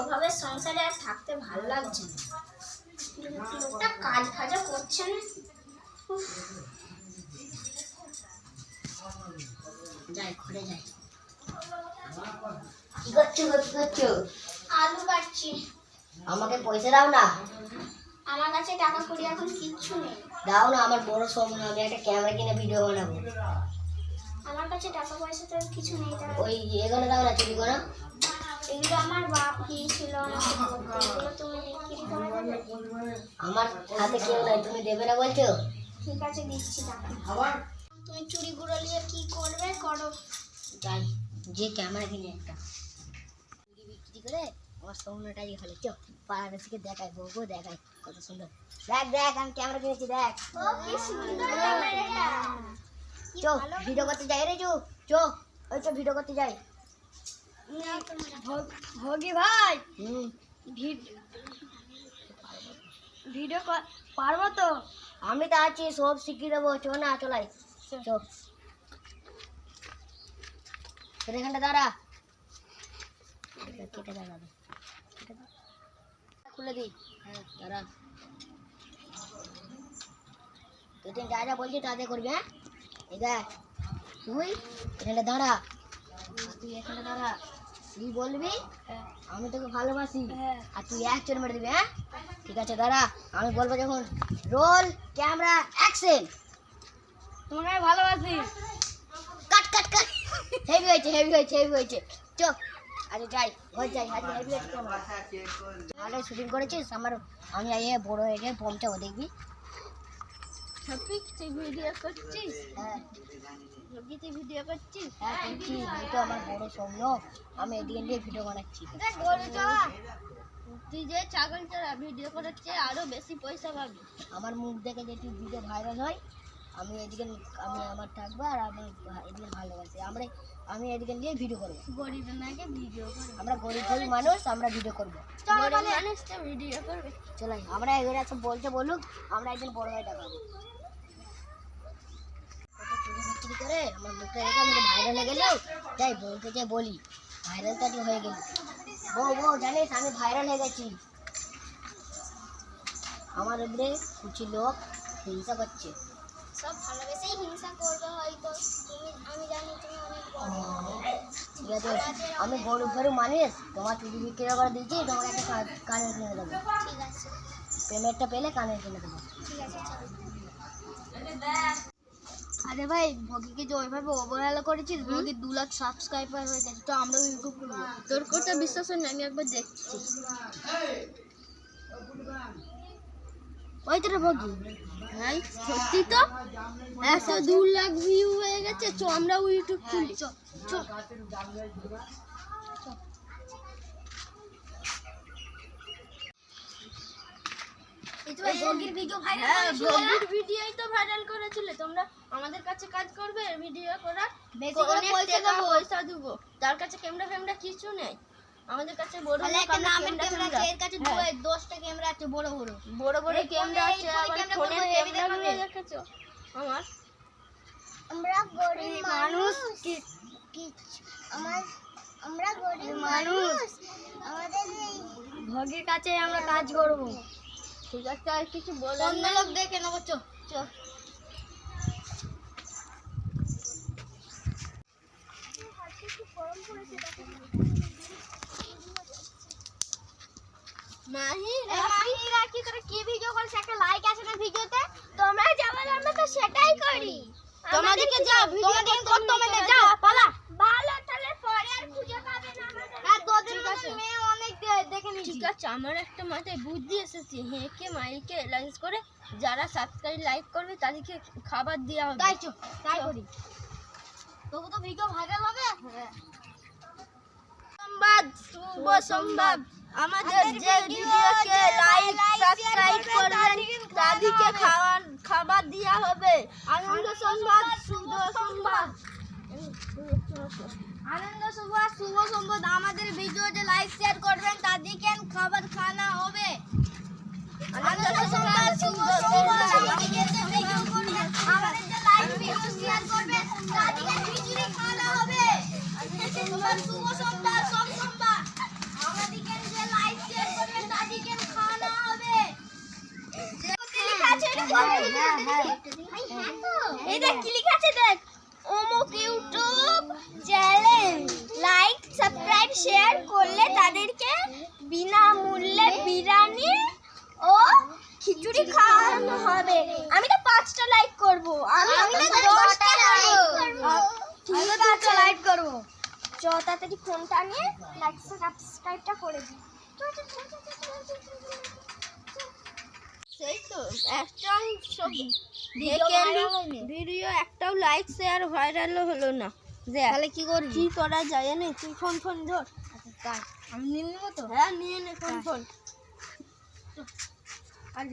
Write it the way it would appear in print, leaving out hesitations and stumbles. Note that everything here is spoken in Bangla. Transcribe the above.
অভাবের সংসারে আর থাকতে ভালো লাগছে না। লোকটা কাজ ফাজও করছে না। যাই ঘরে যাই। কি করছো? আলু কাটছি। আমাকে পয়সা দাও না। আমার কাছে টাকা কড়ি এখন কিচ্ছু নেই। দাও না, আমার বড় স্বপ্ন আমি একটা ক্যামেরা কিনে ভিডিও বানাবো। আমার কাছে টাকা পয়সা তো কিছু নেই। ওই এগুলো দাও না, চুরি করো। এগুলো আমার বাপ দিয়েছিল আমাকে করতে। এগুলো তুমি বিক্রি করে দেবে? আমার হাতে কেউ নাই, তুমি দেবে না বলছো? ঠিক আছে, দিচ্ছি টাকা। তুমি চুরিগুলো নিয়ে কি করবে করো। যাই যে ক্যামেরা কিনে একটা চুরি বিক্রি করে আমার স্বপ্নটাই হলে চো পাড়াগাছিকে দেখায়, বউকে দেখায় কত সুন্দর। দেখ দেখ আমি ক্যামেরা কিনেছি, দেখ। ও কি সুন্দর ক্যামেরাটা। চো ভিডিও করতে যাই রে, চো ওই তো ভিডিও করতে যাই। ভগি ভাই, হুম ভিডিও পারবো তো? আমি তো আছি, সব শিখিয়ে দেবো। চো না, চলাই চো। তোর এখানটা দাঁড়া, কেটে দাঁড়াবে, খুলে দিই। হ্যাঁ দাঁড়া, তুই যা যা বলছি তাদের করবি। হ্যাঁ এই দেখ, তুই এখানটা দাঁড়া, তুই এখানটা দাঁড়া। তুই বলবি আমি তোকে ভালোবাসি, আর তুই এক চোর মেরে দিবি। হ্যাঁ ঠিক আছে, দাঁড়া। আমি বলবো যখন রোল ক্যামেরা অ্যাকশন। তোমাকে আমি ভালোবাসি। কাট কাট কাট। হেভি হয়েছে, হেভি হয়েছে, হেভি হয়েছে। চো আরে যাই, ঘর যাই। আজকে হেভি হয়েছে, ভালো শুটিং করেছিস। আমি বড় হয়ে গিয়ে পৌঁছাবো, দেখবি। ভিডিও করছিস? হ্যাঁ ভিডিও করছিস? হ্যাঁ করছি, এই তো আমার বড় স্বপ্ন। আমি এদিকে নিয়ে ভিডিও বানাচ্ছি। তুই যে ছাগল চড়া ভিডিও করাচ্ছে আরো বেশি পয়সা পাবি। আমার মুখ দেখে যদি ভিডিও ভাইরাল হয়, আমি এদিকে আমার থাকবো, আর আমি এদিকে ভালোবাসি। আমি এদিকে নিয়ে ভিডিও করবো। গরিব নাকি ভিডিও করবে? আমরা গরিব গরিব মানুষ, আমরা ভিডিও করবো। মানুষ তো ভিডিও করবে। চলাই, আমরা এগুলো সব বলতে বলুক, আমরা একদিন বড় হয়ে দেখাবো। চুরি বিক্রি করে আমার মুখটা রেখে আমি ভাইরাল হয়ে গেলেও যাই বলতে যে বলি ভাইরাল তো হয়ে গেল। বউ জানিস আমি ভাইরাল হয়ে গেছি। আমার উপরে কিছু লোক হিংসা করছে। সব ভালোবেসেই হিংসা করবে হয়তো। আমি জানি তুমি অনেক ঠিক আছে, আমি গরিব গরিব মানুষ, তোমার চুরি বিক্রি করে দিচ্ছি, তোমাকে একটা কানের কিনে দেবো। ঠিক আছে, পেমেন্টটা পেলে কানের কিনে দেবো। ঠিক আছে চলো। আরে ভাই, ভগিকে যে ওইভাবে অবহেলা করেছিস, ভগি 2 লাখ সাবস্ক্রাইবার হয়ে গেছে, তো আমরা ইউটিউব করবো। তোর কথা বিশ্বাস হয় না, আমি একবার দেখছি। ওই তো রে ভগি, ভাই সত্যি তো 102 লাখ ভিউ হয়ে গেছে। চো আমরাও ইউটিউব খুলি। চো চো ভগির ভিডিও ভাইরাল করেছিল। তোমরা আমাদের কাছে কাজ করবে ভিডিও করার, বেশি করে পয়সা দেবো। তার কাছে ক্যামেরা কিছু নেই, আমাদের কাছে বড় বড় ক্যামেরা আছে। এর কাছে 10টা ক্যামেরা আছে, বড় বড় ক্যামেরা আছে। আবার ফোনের ক্যামেরাগুলো দেখাচ্ছো। আমরা গরিব মানুষ, আমরা গরিব মানুষ, আমাদের ভগির কাছে আমরা কাজ করব। ঠিক আছে, আর কিছু বলে অন্য লোক দেখে নেবো। চো চো কি ভিডিও করিস? একটা লাইক আসে না ভিডিওতে? তোমরা যাবো, আমরা তো সেটাই করি। তোমাদেরকে যাও ভিডিও করতে হবে না, যাও পালা। ভালো, তাহলে পরে আর খুঁজে পাবে না আমাদের। আর তোদের মতো মেয়ে অনেক দেখে নিয়েছি। ঠিক আছে, আমার একটা মাথায় বুদ্ধি এসেছে। হেঁকে মাইকে লাইক করে যারা সাবস্ক্রাইব লাইক করবে তাদেরকে খাবার দেওয়া হবে। তাই করি, তবু তো ভিডিও ভাইরাল হবে। সংবাদ, শুভ সংবাদ, আমাদের যে ভিডিওকে লাইক সাবস্ক্রাইব করবেন তাদেরকে খাবার দেওয়া হবে। আনন্দ সংবাদ, শুভ সংবাদ, আনন্দ সংবাদ, শুভ সংবাদ, আমাদের ভিডিও যে লাইক শেয়ার করবেন তাদেরকে খাবার খাওয়ানো হবে। আনন্দ সংবাদ, শুভ সংবাদ, আমাদের যে ভিডিও করবেন, আমাদের যে লাইক ভিডিও শেয়ার করবেন তাদেরকে খিচুড়ি খাওয়ানো হবে। আনন্দ সংবাদ, শুভ সংবাদ, সব সংবাদ, আমাদেরকে যে কি লেখা আছে দেখ, অমুক YouTube channel like subscribe share করলে তাদেরকে বিনামূল্যে বিরিয়ানি ও খিচুড়ি খাওয়ানো হবে। আমি তো 5টা লাইক করব। আমি তো 10টা লাইক করব। ঠিক আছে, লাইক করব। চ তাড়াতাড়ি ফোনটা নিয়ে লাইক সাবস্ক্রাইবটা করে দিই। সেই তো একটা সব ভিডিও একটাও লাইক শেয়ার ভাইরাল হলো না। তাহলে কি করবি? কি করা যায় জানি? তুই ফোন ধর। আমি নিয়ে নেবো তো। হ্যাঁ নিয়ে নে ফোন। আর